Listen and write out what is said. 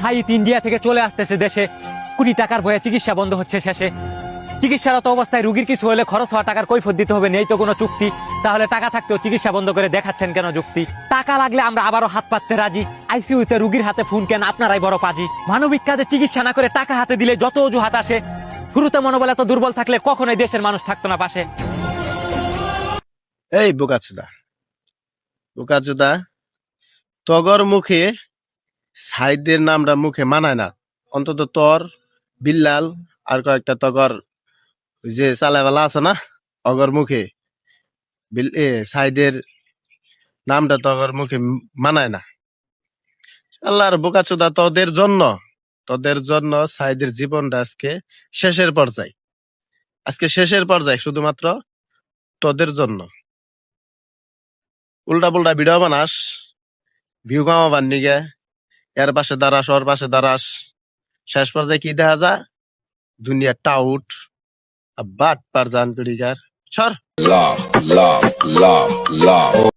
হাইত India থেকে চলে আসতেছে দেশে, কোটি টাকার ভয়ে চিকিৎসা বন্ধ হচ্ছে শেষে। চিকিৎসারত অবস্থায় রুগীর কিছু হলে খরচ হওয়া টাকার কৈফিয়ত দিতে হবে, নেই তো কোনো চুক্তি। তাহলে টাকা থাকতেও চিকিৎসা বন্ধ করে দেখাচ্ছেন কেন যুক্তি? টাকা লাগলে আমরা আবারও হাত পাততে রাজি, আইসিইউতে রুগীর হাতে ফোন কেন আপনারাই বড় পাজি। মানবিক কাজে চিকিৎসা না করে টাকা হাতে দিলে যত অজুহাত আসে, শুরুতে মনোবল এত দুর্বল থাকলে কখনোই দেশের মানুষ থাকতো না পাশে। এই বোকাচোদা বোকাচোদা, তগর মুখে সাইদের নামটা মুখে মানায় না। অন্তত তোর, বিল্লাল আর কয়েকটা তগর যে চালাবেলা আছে না, অগর মুখে সাইদের নামটা তগর মুখে মানায় না। আল্লাহর বোকাচোদা, তোদের জন্য সাইদের জীবনটা আজকে শেষের পর্যায়ে শুধুমাত্র তোদের জন্য। উল্টা পুল্টা ভিডিও বানাস ভিউ কামাবার নিগে, এর পাশে দাঁড়াস ওর পাশে দাঁড়াস, শেষ পর্যায়ে কি দেখা যায়? দুনিয়া টাউট বাট পার জান পিড়িগার সর।